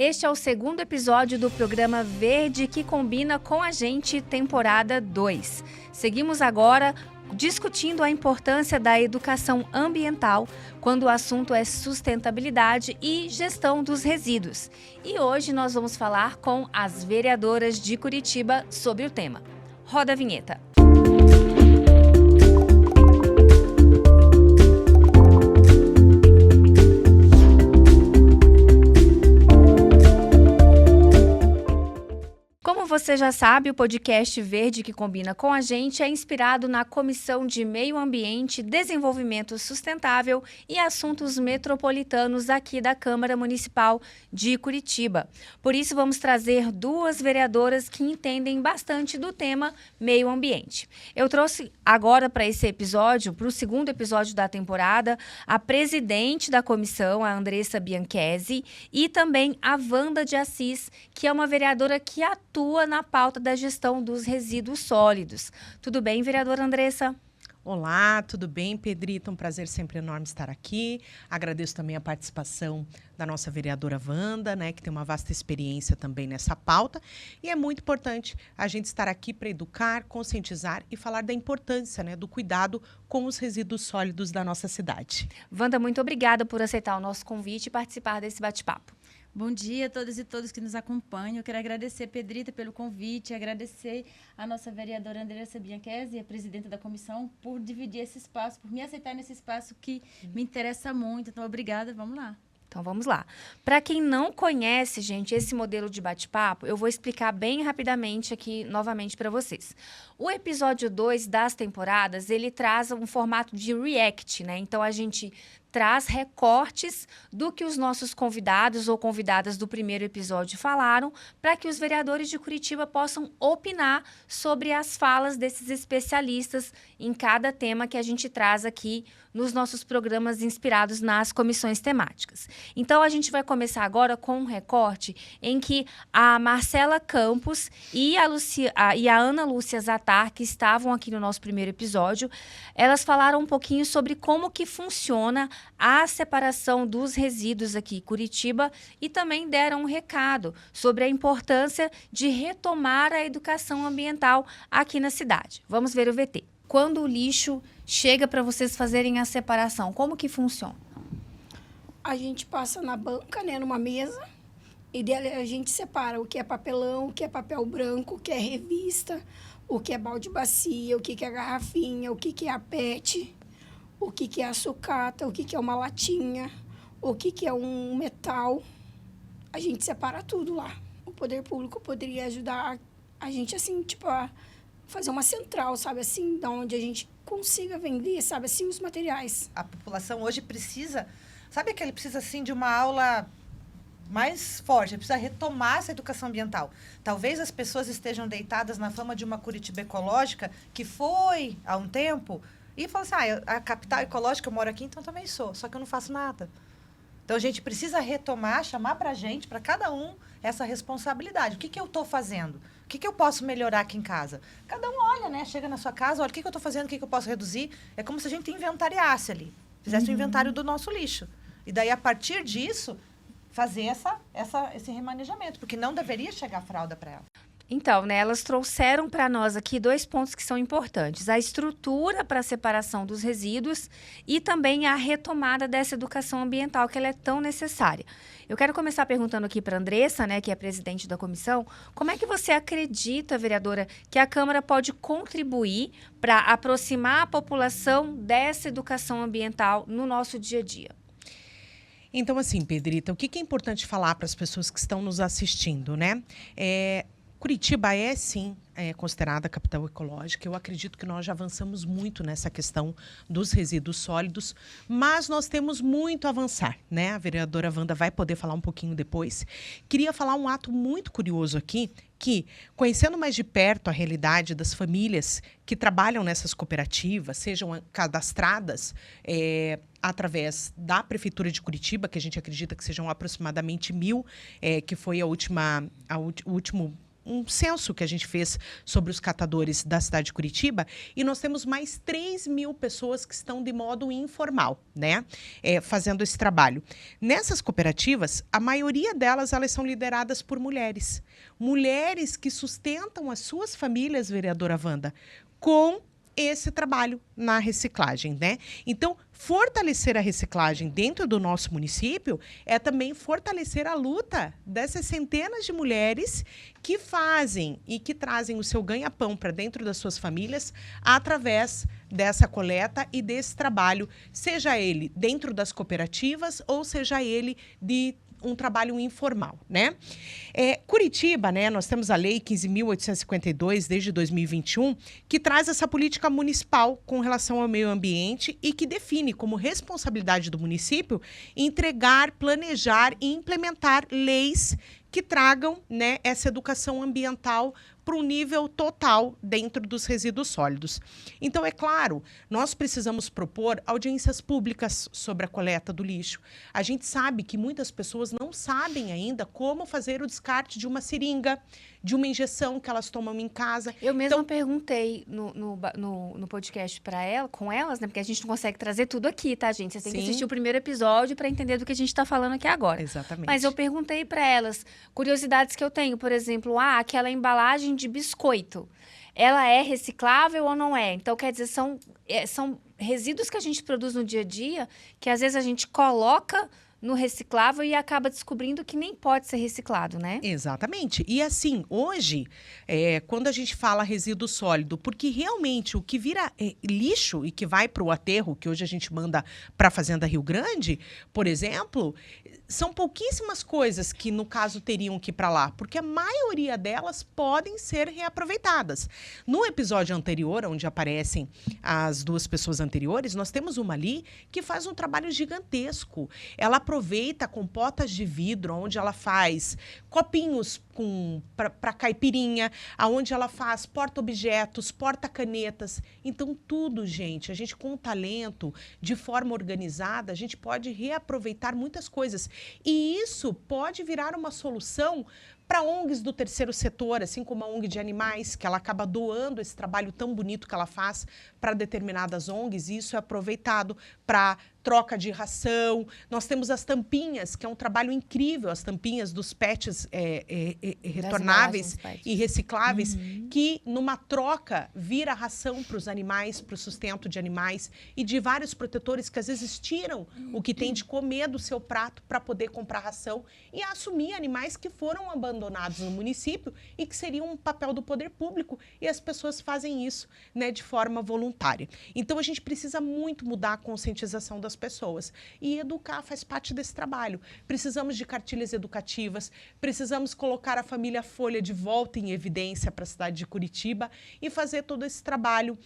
Este é o segundo episódio do programa Verde que combina com a gente, temporada 2. Seguimos agora discutindo a importância da educação ambiental quando o assunto é sustentabilidade e gestão dos resíduos. E hoje nós vamos falar com as vereadoras de Curitiba sobre o tema. Roda a vinheta. Como você já sabe, o podcast Verde que combina com a gente é inspirado na Comissão de Meio Ambiente, Desenvolvimento Sustentável e Assuntos Metropolitanos aqui da Câmara Municipal de Curitiba. Por isso, vamos trazer duas vereadoras que entendem bastante do tema meio ambiente. Eu trouxe agora para esse episódio, para o segundo episódio da temporada, a presidente da comissão, a Andressa Bianchesi, e também a Wanda de Assis, que é uma vereadora que atua na pauta da gestão dos resíduos sólidos. Tudo bem, vereadora Andressa? Olá, tudo bem, Pedrita? Um prazer sempre enorme estar aqui. Agradeço também a participação da nossa vereadora Wanda, né, que tem uma vasta experiência também nessa pauta. E é muito importante a gente estar aqui para educar, conscientizar e falar da importância, né, do cuidado com os resíduos sólidos da nossa cidade. Wanda, muito obrigada por aceitar o nosso convite e participar desse bate-papo. Bom dia a todas e todos que nos acompanham. Eu quero agradecer, Pedrita, pelo convite, agradecer a nossa vereadora Andressa Bianchesi, a presidenta da comissão, por dividir esse espaço, por me aceitar nesse espaço que me interessa muito. Então, obrigada, vamos lá. Então, vamos lá. Para quem não conhece, gente, esse modelo de bate-papo, eu vou explicar bem rapidamente aqui, novamente, para vocês. O episódio 2 das temporadas, ele traz um formato de react, né? Então, a gente traz recortes do que os nossos convidados ou convidadas do primeiro episódio falaram, para que os vereadores de Curitiba possam opinar sobre as falas desses especialistas em cada tema que a gente traz aqui nos nossos programas inspirados nas comissões temáticas. Então, a gente vai começar agora com um recorte em que a Marcela Campos e a Ana Lúcia Zatar, que estavam aqui no nosso primeiro episódio, elas falaram um pouquinho sobre como que funciona a separação dos resíduos aqui em Curitiba e também deram um recado sobre a importância de retomar a educação ambiental aqui na cidade. Vamos ver o VT. Quando o lixo chega para vocês fazerem a separação, como que funciona? A gente passa na banca, né, numa mesa, e dali a gente separa o que é papelão, o que é papel branco, o que é revista, o que é balde bacia, o que é garrafinha, o que é a PET, o que é a sucata, o que é uma latinha, o que é um metal. A gente separa tudo lá. O poder público poderia ajudar a gente, assim, tipo, a fazer uma central, sabe, assim, da onde a gente consiga vender, sabe, assim, os materiais. A população hoje precisa, sabe que ele precisa, assim, de uma aula mais forte, precisa retomar essa educação ambiental. Talvez as pessoas estejam deitadas na fama de uma Curitiba ecológica que foi, há um tempo, e fala assim, a capital ecológica, eu moro aqui, então também sou, só que eu não faço nada. Então, a gente precisa retomar, chamar para a gente, para cada um, essa responsabilidade. O que eu estou fazendo? O que eu posso melhorar aqui em casa? Cada um olha, né? Chega na sua casa, olha o que eu estou fazendo, o que eu posso reduzir. É como se a gente inventariasse ali, fizesse um inventário do nosso lixo. E daí, a partir disso, fazer esse remanejamento, porque não deveria chegar fralda para ela. Então, né, elas trouxeram para nós aqui 2 pontos que são importantes. A estrutura para a separação dos resíduos e também a retomada dessa educação ambiental que ela é tão necessária. Eu quero começar perguntando aqui para a Andressa, né, que é presidente da comissão, como é que você acredita, vereadora, que a Câmara pode contribuir para aproximar a população dessa educação ambiental no nosso dia a dia? Então, assim, Pedrita, o que é importante falar para as pessoas que estão nos assistindo, né? Curitiba é, sim, considerada a capital ecológica. Eu acredito que nós já avançamos muito nessa questão dos resíduos sólidos, mas nós temos muito a avançar, né? A vereadora Wanda vai poder falar um pouquinho depois. Queria falar um ato muito curioso aqui, que, conhecendo mais de perto a realidade das famílias que trabalham nessas cooperativas, sejam cadastradas através da Prefeitura de Curitiba, que a gente acredita que sejam aproximadamente 1.000, que foi o último um censo que a gente fez sobre os catadores da cidade de Curitiba, e nós temos mais 3.000 pessoas que estão de modo informal, né, fazendo esse trabalho. Nessas cooperativas, a maioria delas, elas são lideradas por mulheres. Mulheres que sustentam as suas famílias, vereadora Wanda, com esse trabalho na reciclagem, né? Então, fortalecer a reciclagem dentro do nosso município é também fortalecer a luta dessas centenas de mulheres que fazem e que trazem o seu ganha-pão para dentro das suas famílias através dessa coleta e desse trabalho, seja ele dentro das cooperativas ou seja ele de um trabalho informal, né? Curitiba, né, nós temos a Lei 15.852, desde 2021, que traz essa política municipal com relação ao meio ambiente e que define como responsabilidade do município entregar, planejar e implementar leis que tragam, né, essa educação ambiental para um nível total dentro dos resíduos sólidos. Então, é claro, nós precisamos propor audiências públicas sobre a coleta do lixo. A gente sabe que muitas pessoas não sabem ainda como fazer o descarte de uma seringa, de uma injeção que elas tomam em casa. Eu mesma perguntei no podcast com elas, né? Porque a gente não consegue trazer tudo aqui, tá, gente? Você tem que assistir o primeiro episódio para entender do que a gente está falando aqui agora. Exatamente. Mas eu perguntei para elas curiosidades que eu tenho. Por exemplo, aquela embalagem de biscoito, ela é reciclável ou não é? Então, quer dizer, são resíduos que a gente produz no dia a dia que às vezes a gente coloca no reciclável e acaba descobrindo que nem pode ser reciclado, né? Exatamente. E assim, hoje, quando a gente fala resíduo sólido, porque realmente o que vira lixo e que vai para o aterro, que hoje a gente manda para a Fazenda Rio Grande, por exemplo, são pouquíssimas coisas que, no caso, teriam que ir para lá, porque a maioria delas podem ser reaproveitadas. No episódio anterior, onde aparecem as duas pessoas anteriores, nós temos uma ali que faz um trabalho gigantesco. Ela aproveita compotas de vidro, onde ela faz copinhos para caipirinha, aonde ela faz porta-objetos, porta-canetas. Então, tudo, gente, a gente com talento, de forma organizada, a gente pode reaproveitar muitas coisas. E isso pode virar uma solução para ONGs do terceiro setor, assim como a ONG de animais, que ela acaba doando esse trabalho tão bonito que ela faz para determinadas ONGs, e isso é aproveitado para troca de ração. Nós temos as tampinhas, que é um trabalho incrível, as tampinhas dos pets retornáveis e recicláveis, que numa troca vira ração para os animais, para o sustento de animais e de vários protetores que às vezes tiram o que tem de comer do seu prato para poder comprar ração e assumir animais que foram abandonados no município e que seriam um papel do poder público, e as pessoas fazem isso, né, de forma voluntária. Então a gente precisa muito mudar a conscientização das pessoas, e educar faz parte desse trabalho. Precisamos de cartilhas educativas, precisamos colocar a família Folha de volta em evidência para a cidade de Curitiba e fazer todo esse trabalho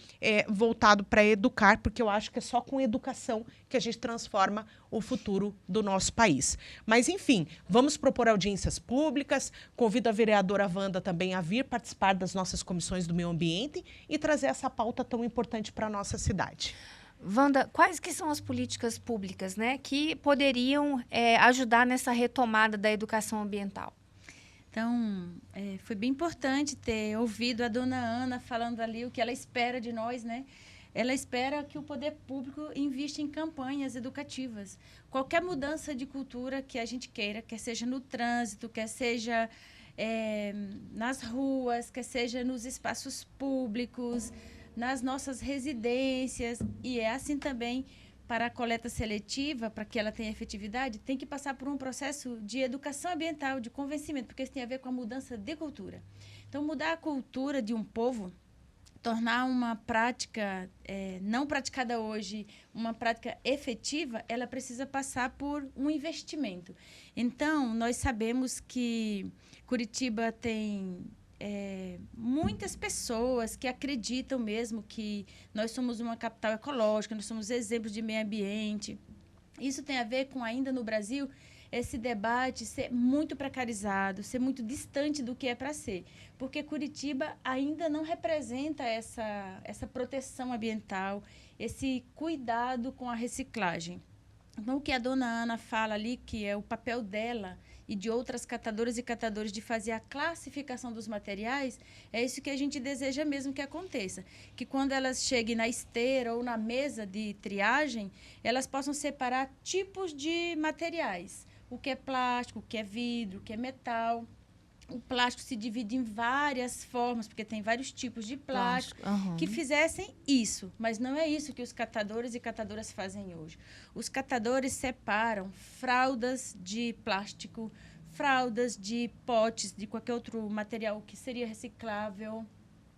voltado para educar, porque eu acho que é só com educação que a gente transforma o futuro do nosso país. Mas, enfim, vamos propor audiências públicas, convido a vereadora Wanda também a vir participar das nossas comissões do meio ambiente e trazer essa pauta tão importante para a nossa cidade. Wanda, quais que são as políticas públicas, né, que poderiam ajudar nessa retomada da educação ambiental? Então, foi bem importante ter ouvido a dona Ana falando ali o que ela espera de nós, né? Ela espera que o poder público invista em campanhas educativas. Qualquer mudança de cultura que a gente queira, quer seja no trânsito, quer seja nas ruas, quer seja nos espaços públicos, nas nossas residências, e é assim também para a coleta seletiva, para que ela tenha efetividade, tem que passar por um processo de educação ambiental, de convencimento, porque isso tem a ver com a mudança de cultura. Então, mudar a cultura de um povo, tornar uma prática não praticada hoje, uma prática efetiva, ela precisa passar por um investimento. Então, nós sabemos que Curitiba tem muitas pessoas que acreditam mesmo que nós somos uma capital ecológica, nós somos exemplos de meio ambiente. Isso tem a ver com, ainda no Brasil, esse debate ser muito precarizado, ser muito distante do que é para ser. Porque Curitiba ainda não representa essa proteção ambiental, esse cuidado com a reciclagem. Então, o que a dona Ana fala ali, que é o papel dela e de outras catadoras e catadores de fazer a classificação dos materiais, é isso que a gente deseja mesmo que aconteça. Que quando elas cheguem na esteira ou na mesa de triagem, elas possam separar tipos de materiais. O que é plástico, o que é vidro, o que é metal. O plástico se divide em várias formas, porque tem vários tipos de plástico, Aham. que fizessem isso. Mas não é isso que os catadores e catadoras fazem hoje. Os catadores separam fraldas de plástico, fraldas de potes, de qualquer outro material que seria reciclável.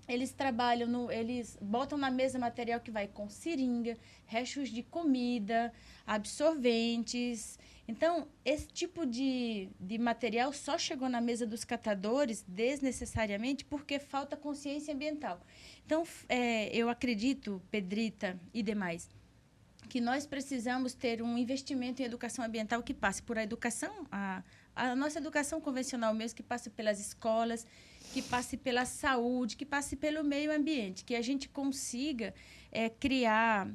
Eles trabalham, eles botam na mesa material que vai com seringa, restos de comida, absorventes. Então, esse tipo de material só chegou na mesa dos catadores desnecessariamente porque falta consciência ambiental. Então, eu acredito, Pedrita e demais, que nós precisamos ter um investimento em educação ambiental que passe por a educação, a nossa educação convencional mesmo, que passe pelas escolas, que passe pela saúde, que passe pelo meio ambiente, que a gente consiga criar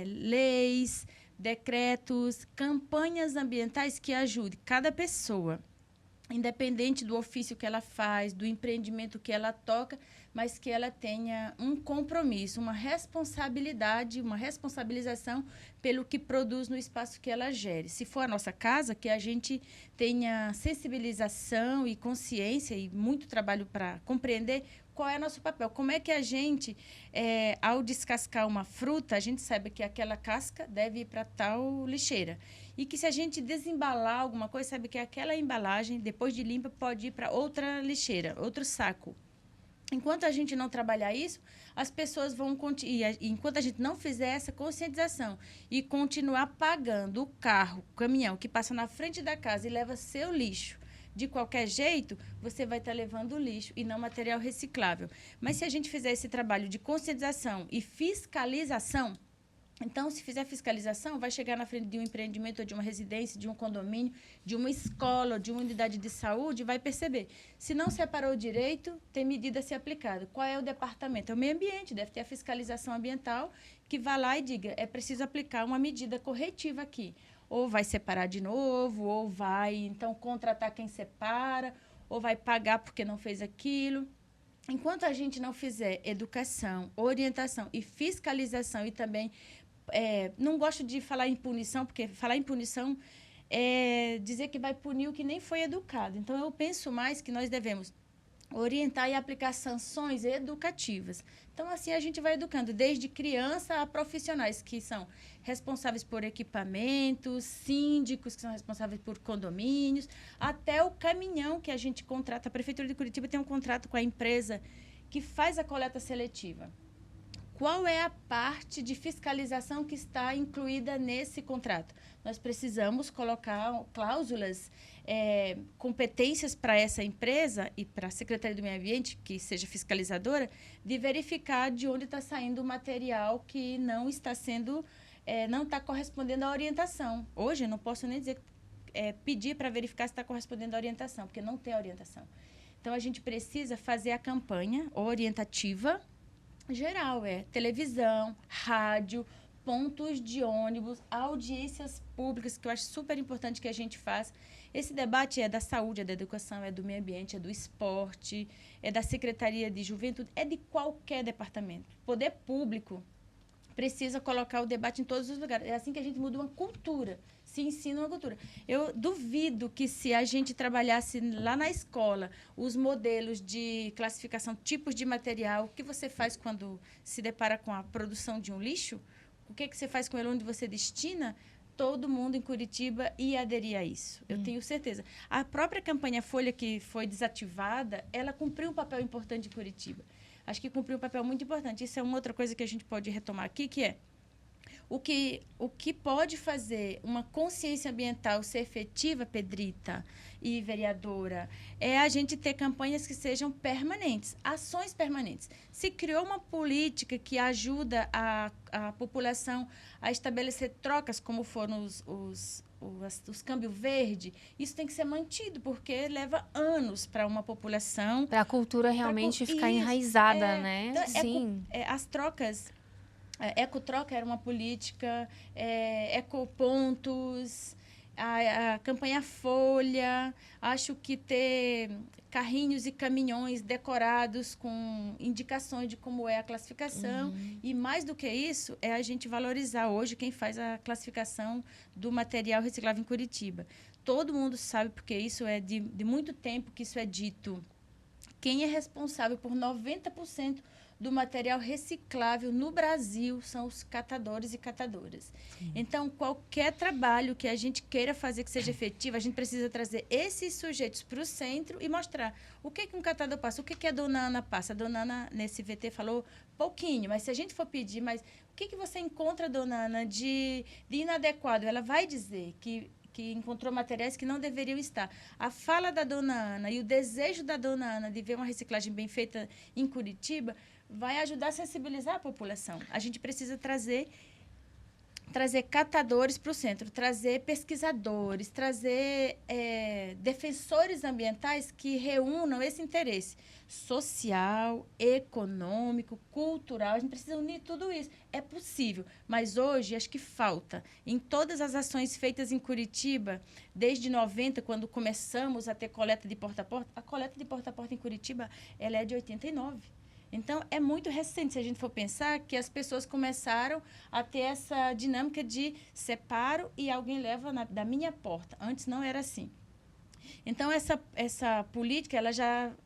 leis, decretos, campanhas ambientais que ajudem cada pessoa, independente do ofício que ela faz, do empreendimento que ela toca, mas que ela tenha um compromisso, uma responsabilidade, uma responsabilização pelo que produz no espaço que ela gere. Se for a nossa casa, que a gente tenha sensibilização e consciência e muito trabalho para compreender qual é o nosso papel. Como é que a gente, ao descascar uma fruta, a gente sabe que aquela casca deve ir para tal lixeira. E que se a gente desembalar alguma coisa, sabe que aquela embalagem, depois de limpa, pode ir para outra lixeira, outro saco. Enquanto a gente não trabalhar isso, as pessoas vão... enquanto a gente não fizer essa conscientização e continuar pagando o carro, o caminhão que passa na frente da casa e leva seu lixo, de qualquer jeito, você vai estar levando lixo e não material reciclável. Mas se a gente fizer esse trabalho de conscientização e fiscalização, então, se fizer fiscalização, vai chegar na frente de um empreendimento, ou de uma residência, de um condomínio, de uma escola, ou de uma unidade de saúde, vai perceber. Se não separou direito, tem medida a ser aplicada. Qual é o departamento? É o meio ambiente, deve ter a fiscalização ambiental, que vai lá e diga, é preciso aplicar uma medida corretiva aqui. Ou vai separar de novo, ou vai, então, contratar quem separa, ou vai pagar porque não fez aquilo. Enquanto a gente não fizer educação, orientação e fiscalização e também... não gosto de falar em punição, porque falar em punição é dizer que vai punir o que nem foi educado. Então, eu penso mais que nós devemos orientar e aplicar sanções educativas. Então, assim, a gente vai educando, desde criança a profissionais que são responsáveis por equipamentos, síndicos que são responsáveis por condomínios, até o caminhão que a gente contrata. A Prefeitura de Curitiba tem um contrato com a empresa que faz a coleta seletiva. Qual é a parte de fiscalização que está incluída nesse contrato? Nós precisamos colocar cláusulas, competências para essa empresa e para a Secretaria do Meio Ambiente, que seja fiscalizadora, de verificar de onde está saindo o material que não está sendo, não está correspondendo à orientação. Hoje, eu não posso nem dizer, pedir para verificar se está correspondendo à orientação, porque não tem orientação. Então, a gente precisa fazer a campanha orientativa geral, televisão, rádio, pontos de ônibus, audiências públicas, que eu acho super importante que a gente faça. Esse debate é da saúde, é da educação, é do meio ambiente, é do esporte, é da Secretaria de Juventude, é de qualquer departamento. O poder público precisa colocar o debate em todos os lugares. É assim que a gente muda uma cultura, se ensina uma cultura. Eu duvido que se a gente trabalhasse lá na escola os modelos de classificação, tipos de material, o que você faz quando se depara com a produção de um lixo, o que você faz com ele, onde você destina, todo mundo em Curitiba ia aderir a isso. Eu tenho certeza. A própria campanha Folha, que foi desativada, ela cumpriu um papel importante em Curitiba. Acho que cumpriu um papel muito importante. Isso é uma outra coisa que a gente pode retomar aqui, que é o que pode fazer uma consciência ambiental ser efetiva, Pedrita e vereadora, é a gente ter campanhas que sejam permanentes, ações permanentes. Se criou uma política que ajuda a população a estabelecer trocas, como foram os câmbio verde, isso tem que ser mantido, porque leva anos para uma população... Para a cultura realmente ficar enraizada, né? Então, Sim. As trocas... Ecotroca era uma política, ecopontos, a campanha Folha, acho que ter carrinhos e caminhões decorados com indicações de como é a classificação. E mais do que isso, é a gente valorizar hoje quem faz a classificação do material reciclável em Curitiba. Todo mundo sabe, porque isso é de muito tempo que isso é dito. Quem é responsável por 90% do material reciclável no Brasil são os catadores e catadoras. Então, qualquer trabalho que a gente queira fazer que seja efetivo, a gente precisa trazer esses sujeitos para o centro e mostrar o que um catador passa, o que a dona Ana passa. A dona Ana, nesse VT, falou pouquinho, mas se a gente for pedir, mas o que você encontra, dona Ana, de inadequado? Ela vai dizer que encontrou materiais que não deveriam estar. A fala da dona Ana e o desejo da dona Ana de ver uma reciclagem bem feita em Curitiba vai ajudar a sensibilizar a população. A gente precisa trazer catadores para o centro, trazer pesquisadores, trazer defensores ambientais que reúnam esse interesse social, econômico, cultural. A gente precisa unir tudo isso. É possível, mas hoje acho que falta. Em todas as ações feitas em Curitiba, desde 90, quando começamos a ter coleta de porta a porta, a coleta de porta a porta em Curitiba ela é de 89. Então, é muito recente, se a gente for pensar, que as pessoas começaram a ter essa dinâmica de separo e alguém leva da minha porta. Antes não era assim. Então, essa política,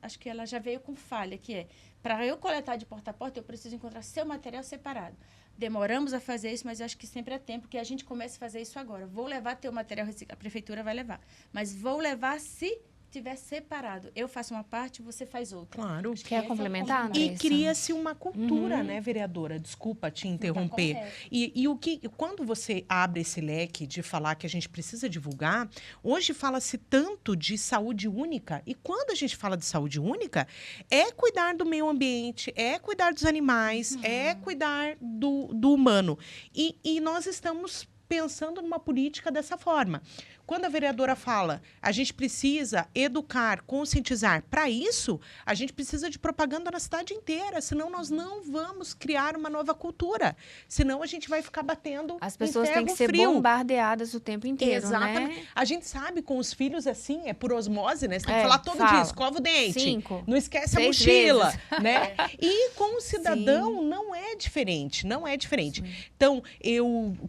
acho que ela já veio com falha, que é, para eu coletar de porta a porta, eu preciso encontrar seu material separado. Demoramos a fazer isso, mas eu acho que sempre é tempo que a gente comece a fazer isso agora. Vou levar teu material reciclado, a prefeitura vai levar. Mas vou levar se tiver separado. Eu faço uma parte, você faz outra. Claro. Quer complementar, Andressa? E cria-se uma cultura, né, vereadora? Desculpa te interromper. Tá Quando você abre esse leque de falar que a gente precisa divulgar, hoje fala-se tanto de saúde única, e quando a gente fala de saúde única, é cuidar do meio ambiente, é cuidar dos animais, é cuidar do humano. E nós estamos pensando numa política dessa forma. Quando a vereadora fala, a gente precisa educar, conscientizar. Para isso, a gente precisa de propaganda na cidade inteira, senão nós não vamos criar uma nova cultura. Senão a gente vai ficar batendo As pessoas em têm que ferro ser frio. bombardeadas o tempo inteiro, Exatamente. né? A gente sabe com os filhos assim, é por osmose, né? Você tem que É, falar todo fala. dia, escova o dente. 5, Não esquece a 6 mochila, vezes. né? E com o cidadão não é diferente, não é diferente. Então,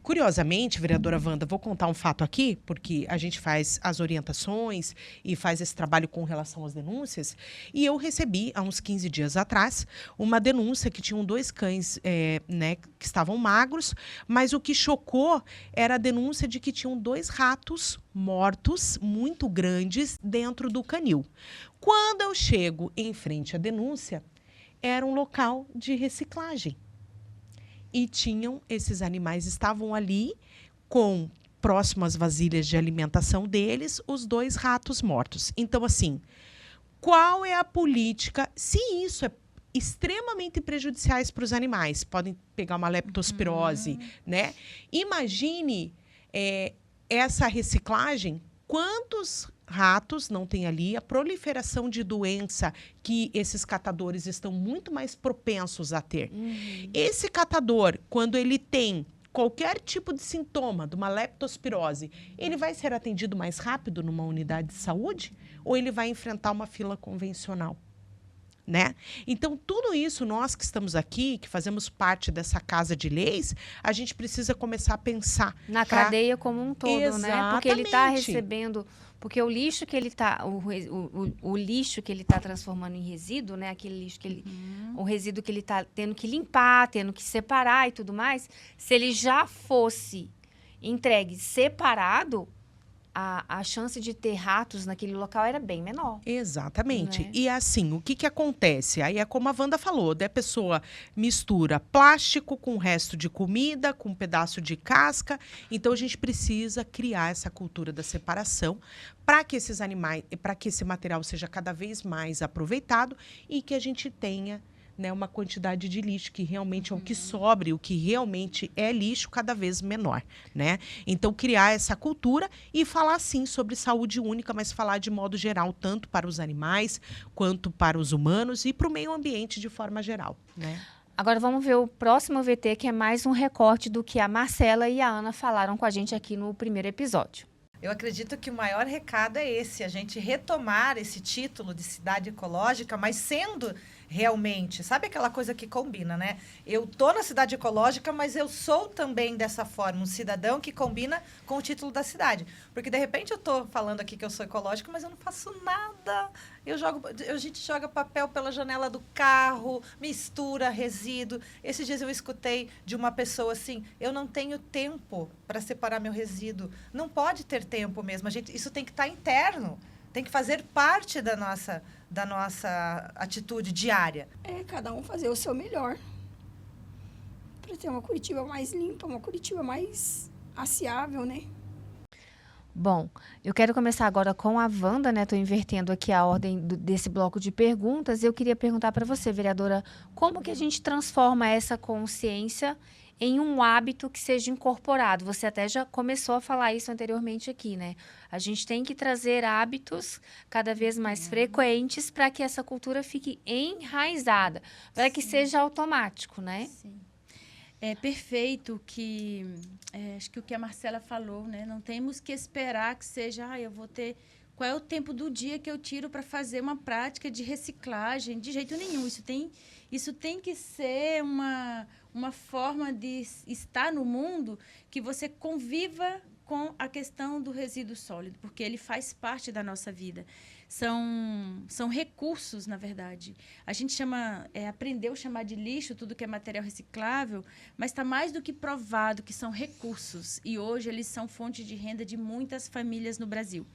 curiosamente, vereadora Wanda, vou contar um fato aqui, porque a gente faz as orientações e faz esse trabalho com relação às denúncias, e eu recebi, há uns 15 dias atrás, uma denúncia que tinham 2 cães, né, que estavam magros, mas o que chocou era a denúncia de que tinham 2 ratos mortos, muito grandes, dentro do canil. Quando eu chego em frente à denúncia, era um local de reciclagem. E esses animais estavam ali com próximo às vasilhas de alimentação deles, os 2 ratos mortos. Então, assim, qual é a política? Se isso é extremamente prejudiciais para os animais, podem pegar uma leptospirose, né? Imagine essa reciclagem, quantos ratos não tem ali, a proliferação de doença que esses catadores estão muito mais propensos a ter. Esse catador, quando ele tem qualquer tipo de sintoma de uma leptospirose, ele vai ser atendido mais rápido numa unidade de saúde ou ele vai enfrentar uma fila convencional? Né? Então, tudo isso, nós que estamos aqui, que fazemos parte dessa casa de leis, a gente precisa começar a pensar. Na cadeia como um todo, né? Porque ele está Exatamente. recebendo... Porque o lixo que ele está... O lixo que ele está transformando em resíduo, né? Aquele lixo que ele... O resíduo que ele está tendo que limpar, tendo que separar e tudo mais. Se ele já fosse entregue separado, a chance de ter ratos naquele local era bem menor. Exatamente. Né? E assim, o que acontece? Aí é como a Wanda falou, a pessoa mistura plástico com o resto de comida, com um pedaço de casca. Então, a gente precisa criar essa cultura da separação para que esses animais, para que esse material seja cada vez mais aproveitado e que a gente tenha, né, uma quantidade de lixo que realmente é o que sobre, o que realmente é lixo cada vez menor, né? Então, criar essa cultura e falar, sim, sobre saúde única, mas falar de modo geral, tanto para os animais, quanto para os humanos e para o meio ambiente de forma geral, né? Agora vamos ver o próximo VT, que é mais um recorte do que a Marcela e a Ana falaram com a gente aqui no primeiro episódio. Eu acredito que o maior recado é esse, a gente retomar esse título de cidade ecológica, mas sendo realmente, sabe aquela coisa que combina, né? Eu tô na cidade ecológica, mas eu sou também dessa forma, um cidadão que combina com o título da cidade. Porque de repente eu tô falando aqui que eu sou ecológico, mas eu não faço nada. A gente joga papel pela janela do carro, mistura resíduo. Esses dias eu escutei de uma pessoa assim: eu não tenho tempo para separar meu resíduo. Não pode ter tempo mesmo. Isso tem que estar interno, tem que fazer parte da nossa atitude diária. Cada um fazer o seu melhor para ter uma Curitiba mais limpa, uma Curitiba mais aciável, né? Bom, eu quero começar agora com a Wanda, né? Estou invertendo aqui a ordem desse bloco de perguntas. Eu queria perguntar para você, vereadora, como que a gente transforma essa consciência em um hábito que seja incorporado? Você até já começou a falar isso anteriormente aqui, né? A gente tem que trazer hábitos cada vez mais frequentes para que essa cultura fique enraizada, para que seja automático, né? Sim. É perfeito que acho que o que a Marcela falou, né? Não temos que esperar que seja, eu vou ter. Qual é o tempo do dia que eu tiro para fazer uma prática de reciclagem? De jeito nenhum. Isso tem que ser uma forma de estar no mundo que você conviva com a questão do resíduo sólido, porque ele faz parte da nossa vida. São recursos, na verdade. A gente aprendeu a chamar de lixo tudo que é material reciclável, mas está mais do que provado que são recursos. E hoje eles são fonte de renda de muitas famílias no Brasil.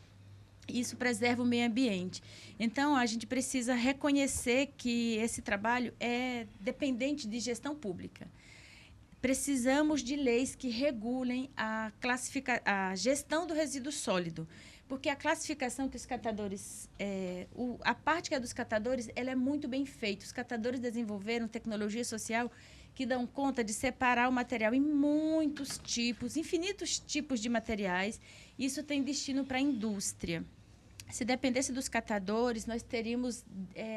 Isso preserva o meio ambiente. Então, a gente precisa reconhecer que esse trabalho é dependente de gestão pública. Precisamos de leis que regulem a gestão do resíduo sólido, porque a classificação que os catadores, a parte que é dos catadores, ela é muito bem feita. Os catadores desenvolveram tecnologia social que dão conta de separar o material em muitos tipos, infinitos tipos de materiais. Isso tem destino para a indústria. Se dependesse dos catadores, nós teríamos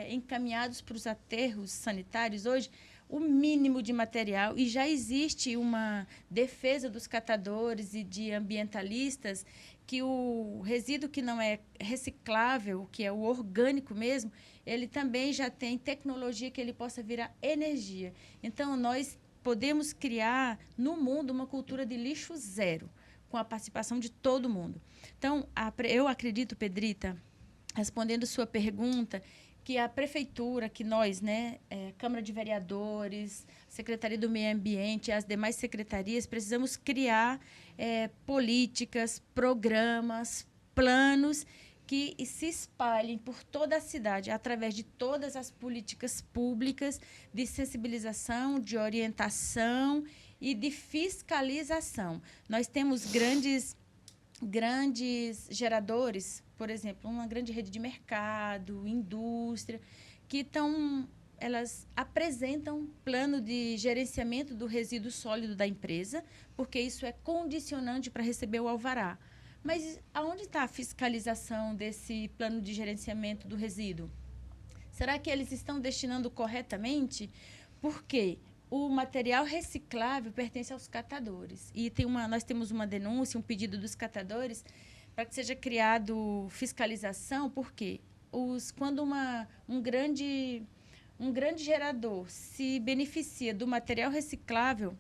encaminhados para os aterros sanitários hoje o mínimo de material, e já existe uma defesa dos catadores e de ambientalistas que o resíduo que não é reciclável, que é o orgânico mesmo, ele também já tem tecnologia que ele possa virar energia. Então, nós podemos criar no mundo uma cultura de lixo zero, com a participação de todo mundo. Então, eu acredito, Pedrita, respondendo sua pergunta, que a prefeitura, que nós, Câmara de Vereadores, Secretaria do Meio Ambiente, as demais secretarias, precisamos criar políticas, programas, planos que se espalhem por toda a cidade, através de todas as políticas públicas de sensibilização, de orientação e de fiscalização. Nós temos grandes geradores, por exemplo, uma grande rede de mercado, indústria, que elas apresentam plano de gerenciamento do resíduo sólido da empresa, porque isso é condicionante para receber o alvará. Mas aonde está a fiscalização desse plano de gerenciamento do resíduo? Será que eles estão destinando corretamente? Por quê? O material reciclável pertence aos catadores. E nós temos uma denúncia, um pedido dos catadores para que seja criado fiscalização, porque quando um grande gerador se beneficia do material reciclável,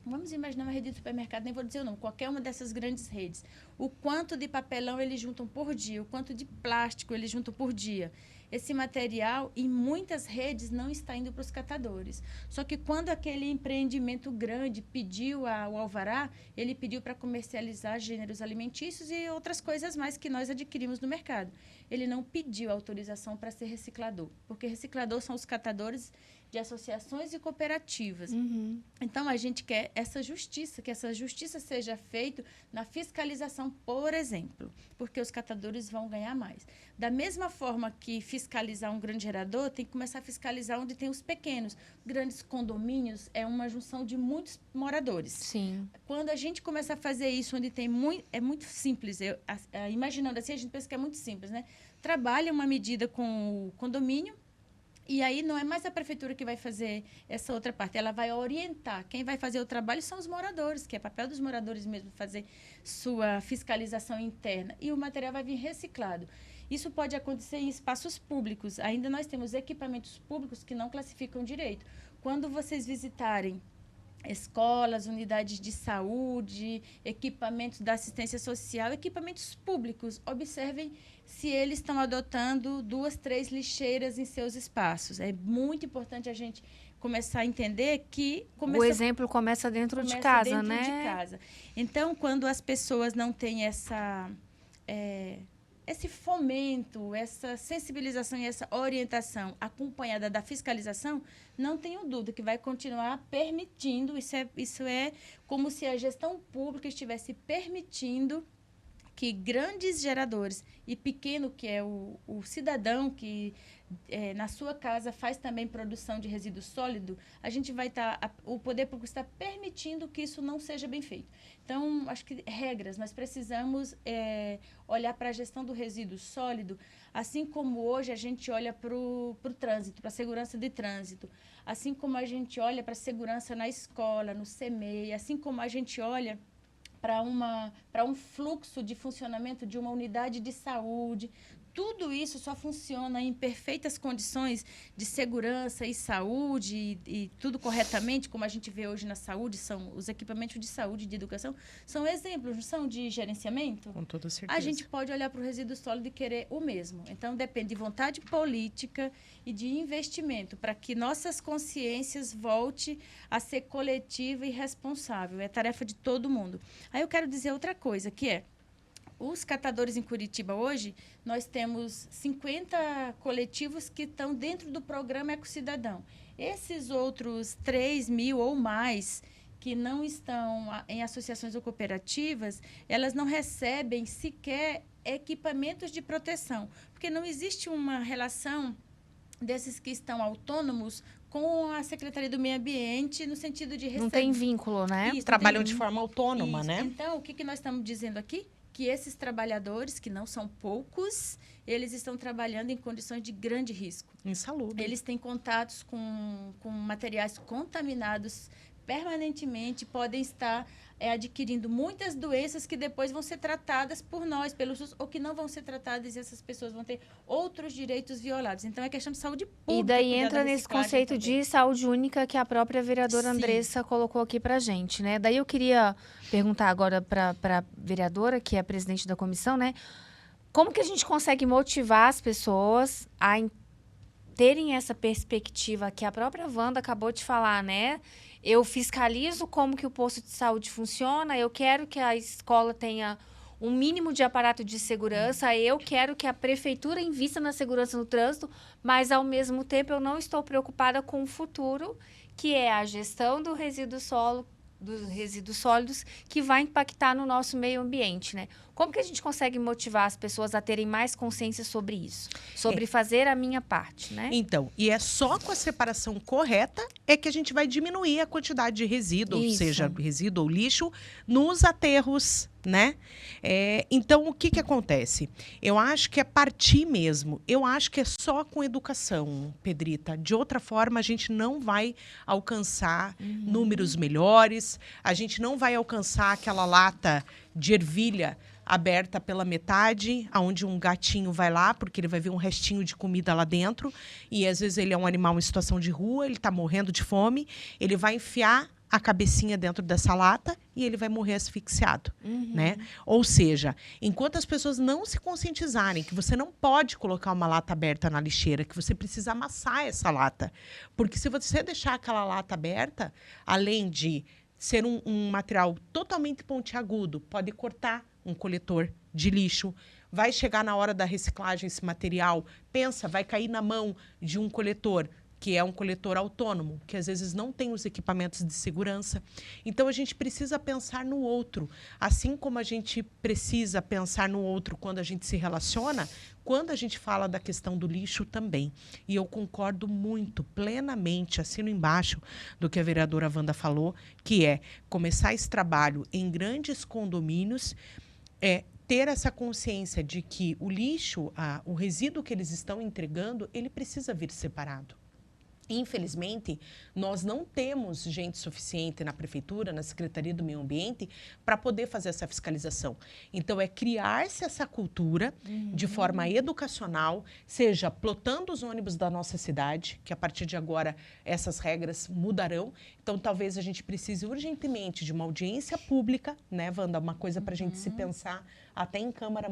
vamos imaginar uma rede de supermercado, nem vou dizer o nome, qualquer uma dessas grandes redes, o quanto de papelão eles juntam por dia, o quanto de plástico eles juntam por dia. Esse material, em muitas redes, não está indo para os catadores. Só que quando aquele empreendimento grande pediu o alvará, ele pediu para comercializar gêneros alimentícios e outras coisas mais que nós adquirimos no mercado. Ele não pediu autorização para ser reciclador, porque reciclador são os catadores de associações e cooperativas. Uhum. Então, a gente quer que essa justiça seja feita na fiscalização, por exemplo, porque os catadores vão ganhar mais. Da mesma forma que fiscalizar um grande gerador, tem que começar a fiscalizar onde tem os pequenos. Grandes condomínios é uma junção de muitos moradores. Sim. Quando a gente começa a fazer isso, onde tem é muito simples. Imaginando assim, a gente pensa que é muito simples, né? Trabalha uma medida com o condomínio E aí não é mais a prefeitura que vai fazer essa outra parte, ela vai orientar. Quem vai fazer o trabalho são os moradores, que é papel dos moradores mesmo fazer sua fiscalização interna. E o material vai vir reciclado. Isso pode acontecer em espaços públicos. Ainda nós temos equipamentos públicos que não classificam direito. Quando vocês visitarem escolas, unidades de saúde, equipamentos da assistência social, equipamentos públicos, observem se eles estão adotando 2, 3 lixeiras em seus espaços. É muito importante a gente começar a entender que... O exemplo começa dentro de casa, né? De casa. Então, quando as pessoas não têm esse fomento, essa sensibilização e essa orientação acompanhada da fiscalização, não tenho dúvida que vai continuar permitindo, isso é como se a gestão pública estivesse permitindo que grandes geradores e pequeno, que é o cidadão que na sua casa faz também produção de resíduo sólido, a gente vai o poder público está permitindo que isso não seja bem feito. Então, acho que regras, nós precisamos olhar para a gestão do resíduo sólido, assim como hoje a gente olha para o trânsito, para a segurança de trânsito, assim como a gente olha para a segurança na escola, no CEMEI, assim como a gente olha para um fluxo de funcionamento de uma unidade de saúde. Tudo isso só funciona em perfeitas condições de segurança e saúde e tudo corretamente, como a gente vê hoje na saúde, são os equipamentos de saúde e de educação, são exemplos, não são de gerenciamento? Com toda certeza. A gente pode olhar para o resíduo sólido e querer o mesmo. Então, depende de vontade política e de investimento para que nossas consciências voltem a ser coletiva e responsável. É tarefa de todo mundo. Aí eu quero dizer outra coisa, que é, os catadores em Curitiba hoje, nós temos 50 coletivos que estão dentro do programa Ecocidadão. Esses outros 3.000 ou mais que não estão em associações ou cooperativas, elas não recebem sequer equipamentos de proteção, porque não existe uma relação desses que estão autônomos com a Secretaria do Meio Ambiente, no sentido de receber... Não tem vínculo, né? Isso, Trabalham de forma autônoma, Isso. né? Então, o que nós estamos dizendo aqui? Que esses trabalhadores, que não são poucos, eles estão trabalhando em condições de grande risco. Insalubre. Eles têm contatos com materiais contaminados permanentemente, podem estar adquirindo muitas doenças que depois vão ser tratadas por nós, pelos SUS, ou que não vão ser tratadas e essas pessoas vão ter outros direitos violados. Então, é questão de saúde pública. E daí entra nesse conceito também. de saúde única que a própria vereadora Sim. Andressa colocou aqui pra gente, né? Daí eu queria perguntar agora para a vereadora, que é a presidente da comissão, né? Como que a gente consegue motivar as pessoas a terem essa perspectiva que a própria Wanda acabou de falar, né? Eu fiscalizo como que o posto de saúde funciona, eu quero que a escola tenha um mínimo de aparato de segurança, eu quero que a prefeitura invista na segurança no trânsito, mas, ao mesmo tempo, eu não estou preocupada com o futuro, que é a gestão do dos resíduos sólidos, que vai impactar no nosso meio ambiente, né? Como que a gente consegue motivar as pessoas a terem mais consciência sobre isso? Sobre fazer a minha parte, né? Então, e é só com a separação correta é que a gente vai diminuir a quantidade de resíduo, ou Isso. seja, resíduo ou lixo, nos aterros, né? Então, o que acontece? Eu acho que é partir mesmo. Eu acho que é só com educação, Pedrita. De outra forma, a gente não vai alcançar números melhores, a gente não vai alcançar aquela lata de ervilha aberta pela metade, aonde um gatinho vai lá, porque ele vai ver um restinho de comida lá dentro, e às vezes ele é um animal em situação de rua, ele está morrendo de fome, ele vai enfiar a cabecinha dentro dessa lata e ele vai morrer asfixiado, né? Ou seja, enquanto as pessoas não se conscientizarem que você não pode colocar uma lata aberta na lixeira, que você precisa amassar essa lata, porque se você deixar aquela lata aberta, além de ser um material totalmente pontiagudo, pode cortar um coletor de lixo, vai chegar na hora da reciclagem esse material, pensa, vai cair na mão de um coletor, que é um coletor autônomo, que às vezes não tem os equipamentos de segurança. Então, a gente precisa pensar no outro. Assim como a gente precisa pensar no outro quando a gente se relaciona, quando a gente fala da questão do lixo também. E eu concordo muito, plenamente, assino embaixo do que a vereadora Wanda falou, que é começar esse trabalho em grandes condomínios, ter essa consciência de que o lixo, o resíduo que eles estão entregando, ele precisa vir separado. Infelizmente, nós não temos gente suficiente na prefeitura, na Secretaria do Meio Ambiente, para poder fazer essa fiscalização. Então, é criar-se essa cultura de forma educacional, seja plotando os ônibus da nossa cidade, que a partir de agora essas regras mudarão. Então, talvez a gente precise urgentemente de uma audiência pública, né, Wanda? Uma coisa para a gente se pensar até em Câmara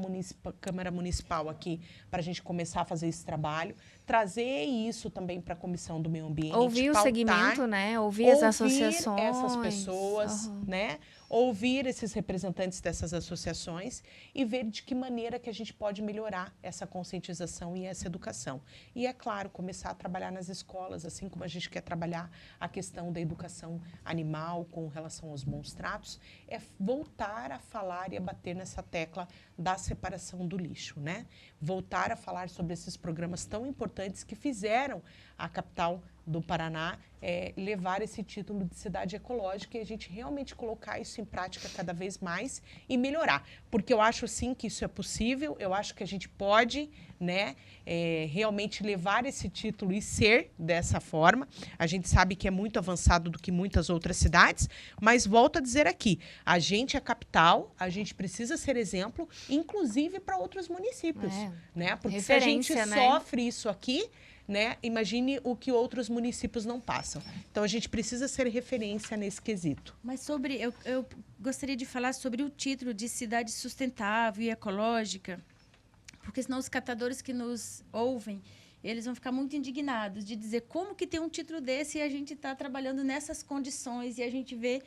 Municipal aqui, para a gente começar a fazer esse trabalho, trazer isso também para a Comissão do Meio Ambiente. Ouvir o pautar, segmento, né? Ouvir as associações. essas pessoas, né? Ouvir esses representantes dessas associações e ver de que maneira que a gente pode melhorar essa conscientização e essa educação. E, é claro, começar a trabalhar nas escolas, assim como a gente quer trabalhar a questão da educação animal com relação aos bons tratos, é voltar a falar e a bater nessa tecla da separação do lixo, né? Voltar a falar sobre esses programas tão importantes que fizeram a capital do Paraná levar esse título de cidade ecológica e a gente realmente colocar isso em prática cada vez mais e melhorar. Porque eu acho, sim, que isso é possível, eu acho que a gente pode, né, realmente levar esse título e ser dessa forma. A gente sabe que é muito avançado do que muitas outras cidades, mas volto a dizer aqui, a gente é capital, a gente precisa ser exemplo, inclusive para outros municípios, né? Porque se a gente sofre isso aqui, né? Imagine o que outros municípios não passam. Então, a gente precisa ser referência nesse quesito. Mas eu gostaria de falar sobre o título de cidade sustentável e ecológica, porque senão os catadores que nos ouvem, eles vão ficar muito indignados de dizer como que tem um título desse e a gente está trabalhando nessas condições e a gente vê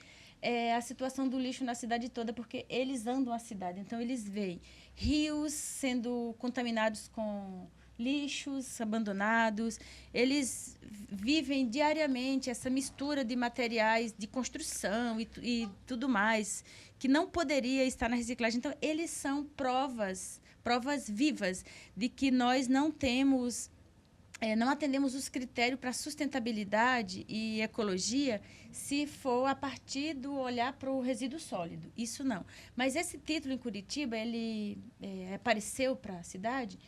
a situação do lixo na cidade toda, porque eles andam a cidade. Então, eles veem rios sendo contaminados com lixos abandonados, eles vivem diariamente essa mistura de materiais de construção e tudo mais, que não poderia estar na reciclagem. Então, eles são provas vivas de que nós não atendemos os critérios para sustentabilidade e ecologia se for a partir do olhar para o resíduo sólido. Isso não. Mas esse título em Curitiba, ele apareceu para a cidade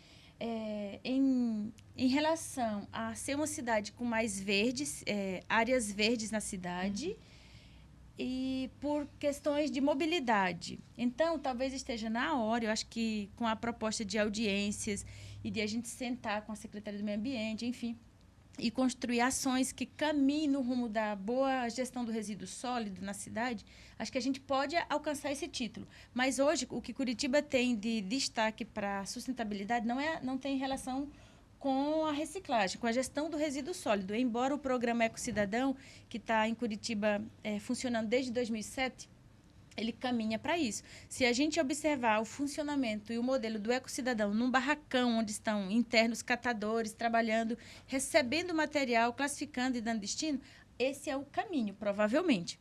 em relação a ser uma cidade com mais verdes, áreas verdes na cidade, e por questões de mobilidade. Então, talvez esteja na hora, eu acho que com a proposta de audiências e de a gente sentar com a Secretaria do Meio Ambiente, enfim, e construir ações que caminhem no rumo da boa gestão do resíduo sólido na cidade, acho que a gente pode alcançar esse título. Mas hoje, o que Curitiba tem de destaque para a sustentabilidade não tem relação com a reciclagem, com a gestão do resíduo sólido. Embora o programa Ecocidadão, que está em Curitiba funcionando desde 2007, ele caminha para isso. Se a gente observar o funcionamento e o modelo do Ecocidadão num barracão onde estão internos catadores trabalhando, recebendo material, classificando e dando destino, esse é o caminho, provavelmente.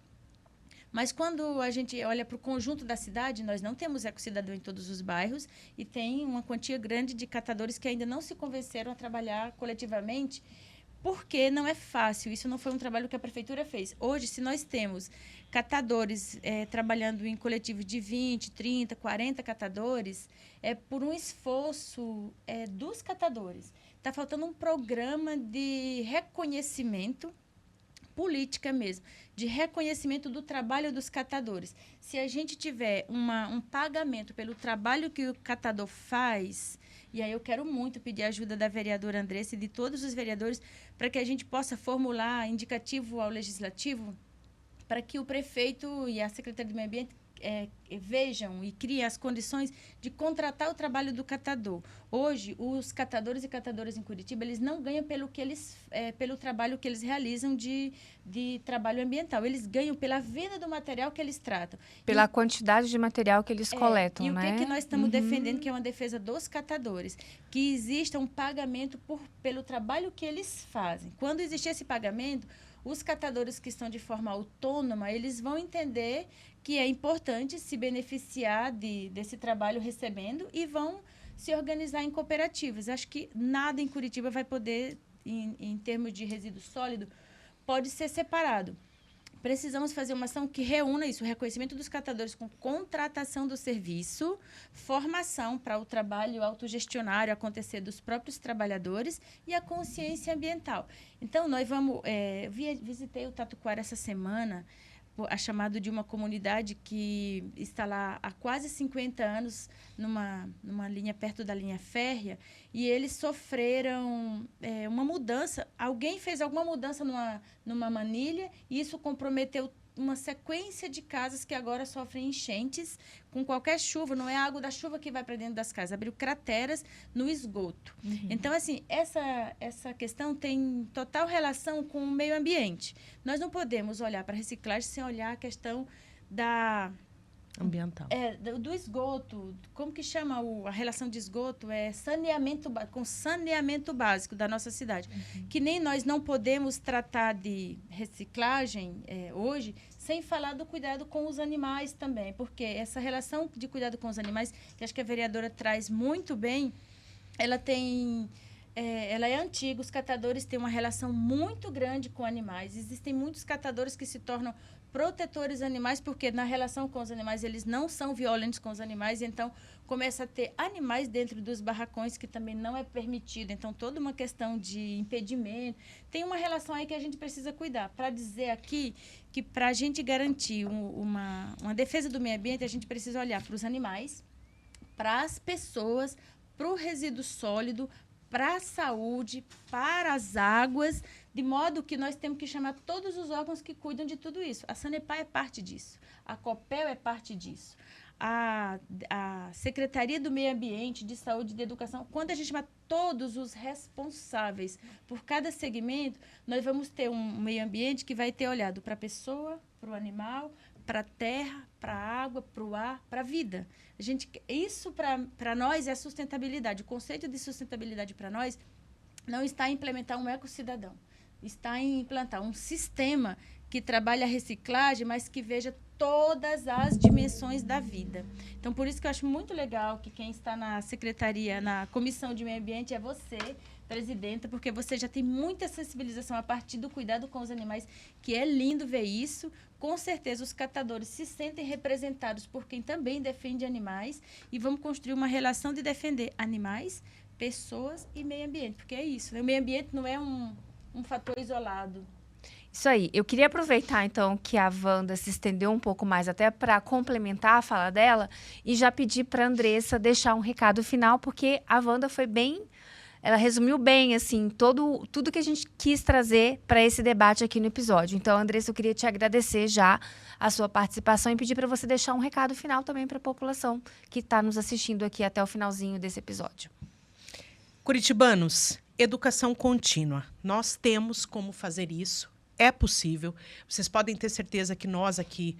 Mas quando a gente olha para o conjunto da cidade, nós não temos Ecocidadão em todos os bairros e tem uma quantia grande de catadores que ainda não se convenceram a trabalhar coletivamente, porque não é fácil. Isso não foi um trabalho que a prefeitura fez. Hoje, se nós temos catadores trabalhando em coletivos de 20, 30, 40 catadores, é por um esforço dos catadores. Está faltando um programa de reconhecimento, política mesmo, de reconhecimento do trabalho dos catadores. Se a gente tiver um pagamento pelo trabalho que o catador faz, e aí eu quero muito pedir a ajuda da vereadora Andressa e de todos os vereadores para que a gente possa formular indicativo ao Legislativo para que o prefeito e a Secretaria do Meio Ambiente vejam e criem as condições de contratar o trabalho do catador. Hoje, os catadores e catadoras em Curitiba, eles não ganham pelo trabalho que eles realizam de trabalho ambiental. Eles ganham pela venda do material que eles tratam. Pela quantidade de material que eles coletam, né? E o que nós estamos defendendo, que é uma defesa dos catadores, que exista um pagamento pelo trabalho que eles fazem. Quando existir esse pagamento, os catadores que estão de forma autônoma, eles vão entender que é importante se beneficiar desse trabalho recebendo e vão se organizar em cooperativas. Acho que nada em Curitiba vai poder, em termos de resíduo sólido, pode ser separado. precisamos fazer uma ação que reúna isso, o reconhecimento dos catadores com contratação do serviço, formação para o trabalho autogestionário acontecer dos próprios trabalhadores e a consciência ambiental. Então, nós vamos... visitei o Tatuquara essa semana, a chamado de uma comunidade que está lá há quase 50 anos, numa linha perto da linha férrea, e eles sofreram uma mudança. Alguém fez alguma mudança numa manilha, e isso comprometeu uma sequência de casas que agora sofrem enchentes com qualquer chuva. Não é a água da chuva que vai para dentro das casas, abriu crateras no esgoto. Então, assim, essa questão tem total relação com o meio ambiente. Nós não podemos olhar para a reciclagem sem olhar a questão Ambiental. Do esgoto. Como que chama a relação de esgoto? Com saneamento básico da nossa cidade. Que nem nós não podemos tratar de reciclagem hoje sem falar do cuidado com os animais também, porque essa relação de cuidado com os animais, que acho que a vereadora traz muito bem, ela é antiga. Os catadores têm uma relação muito grande com animais. Existem muitos catadores que se tornam protetores animais, porque na relação com os animais eles não são violentos com os animais, então começa a ter animais dentro dos barracões, que também não é permitido. Então, toda uma questão de impedimento. Tem uma relação aí que a gente precisa cuidar. Para dizer aqui que para a gente garantir uma defesa do meio ambiente, a gente precisa olhar para os animais, para as pessoas, para o resíduo sólido, para a saúde, para as águas, de modo que nós temos que chamar todos os órgãos que cuidam de tudo isso. A Sanepar é parte disso, a Copel é parte disso, a Secretaria do Meio Ambiente, de Saúde e de Educação. Quando a gente chama todos os responsáveis por cada segmento, nós vamos ter um meio ambiente que vai ter olhado para a pessoa, para o animal, para a terra, para a água, para o ar, para a vida. Isso, para nós, é sustentabilidade. O conceito de sustentabilidade para nós não está em implementar um ecocidadão, está em implantar um sistema que trabalhe a reciclagem, mas que veja todas as dimensões da vida. Então, por isso que eu acho muito legal que quem está na secretaria, na Comissão de Meio Ambiente, é você, presidenta, porque você já tem muita sensibilização a partir do cuidado com os animais, que é lindo ver isso. Com certeza, os catadores se sentem representados por quem também defende animais, e vamos construir uma relação de defender animais, pessoas e meio ambiente, porque é isso, né? O meio ambiente não é um fator isolado. Isso aí. Eu queria aproveitar, então, que a Wanda se estendeu um pouco mais, até para complementar a fala dela, e já pedir para a Andressa deixar um recado final, porque a Wanda foi bem... Ela resumiu bem, assim, tudo que a gente quis trazer para esse debate aqui no episódio. Então, Andressa, eu queria te agradecer já a sua participação e pedir para você deixar um recado final também para a população que está nos assistindo aqui até o finalzinho desse episódio. Curitibanos, educação contínua. Nós temos como fazer isso. É possível. Vocês podem ter certeza que nós aqui,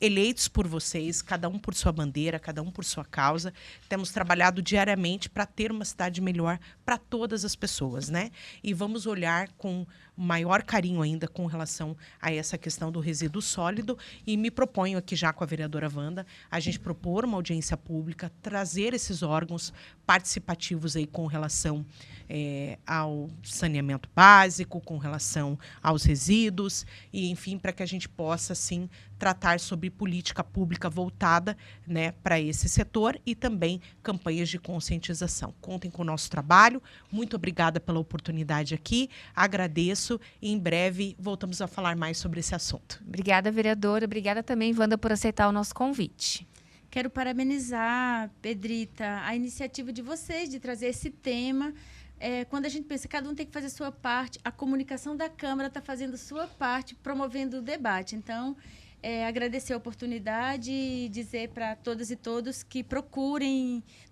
eleitos por vocês, cada um por sua bandeira, cada um por sua causa, temos trabalhado diariamente para ter uma cidade melhor para todas as pessoas, né? E vamos olhar com maior carinho ainda com relação a essa questão do resíduo sólido, e me proponho aqui já com a vereadora Wanda, a gente propor uma audiência pública, trazer esses órgãos participativos aí com relação ao saneamento básico, com relação aos resíduos, e enfim, para que a gente possa, sim, tratar sobre política pública voltada, né, para esse setor, e também campanhas de conscientização. Contem com o nosso trabalho. Muito obrigada pela oportunidade aqui. Agradeço e em breve voltamos a falar mais sobre esse assunto. Obrigada, vereadora. Obrigada também, Wanda, por aceitar o nosso convite. Quero parabenizar, Pedrita, a iniciativa de vocês de trazer esse tema. Quando a gente pensa, cada um tem que fazer a sua parte, a comunicação da Câmara está fazendo a sua parte, promovendo o debate. Então, agradecer a oportunidade e dizer para todas e todos que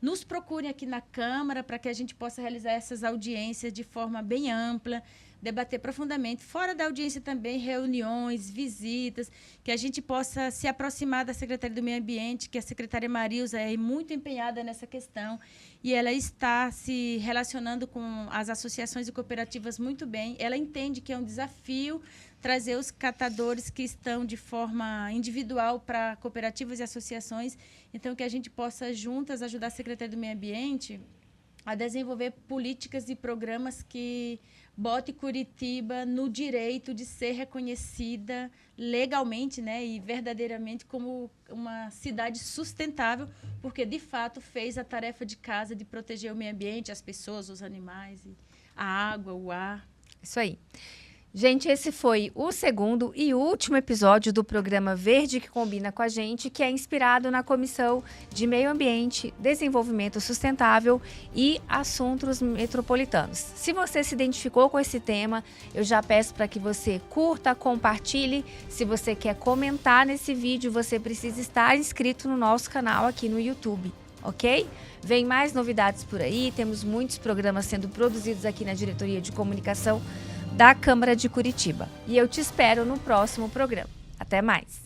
nos procurem aqui na Câmara, para que a gente possa realizar essas audiências de forma bem ampla, debater profundamente, fora da audiência também, reuniões, visitas, que a gente possa se aproximar da Secretaria do Meio Ambiente, que a secretária Marilza é muito empenhada nessa questão, e ela está se relacionando com as associações e cooperativas muito bem. Ela entende que é um desafio trazer os catadores que estão de forma individual para cooperativas e associações, então que a gente possa juntas ajudar a Secretaria do Meio Ambiente a desenvolver políticas e programas que bote Curitiba no direito de ser reconhecida legalmente, né, e verdadeiramente como uma cidade sustentável, porque de fato fez a tarefa de casa de proteger o meio ambiente, as pessoas, os animais, a água, o ar. Isso aí. Gente, esse foi o segundo e último episódio do programa Verde que Combina com a gente, que é inspirado na Comissão de Meio Ambiente, Desenvolvimento Sustentável e Assuntos Metropolitanos. Se você se identificou com esse tema, eu já peço para que você curta, compartilhe. Se você quer comentar nesse vídeo, você precisa estar inscrito no nosso canal aqui no YouTube, ok? Vem mais novidades por aí, temos muitos programas sendo produzidos aqui na Diretoria de Comunicação da Câmara de Curitiba. E eu te espero no próximo programa. Até mais!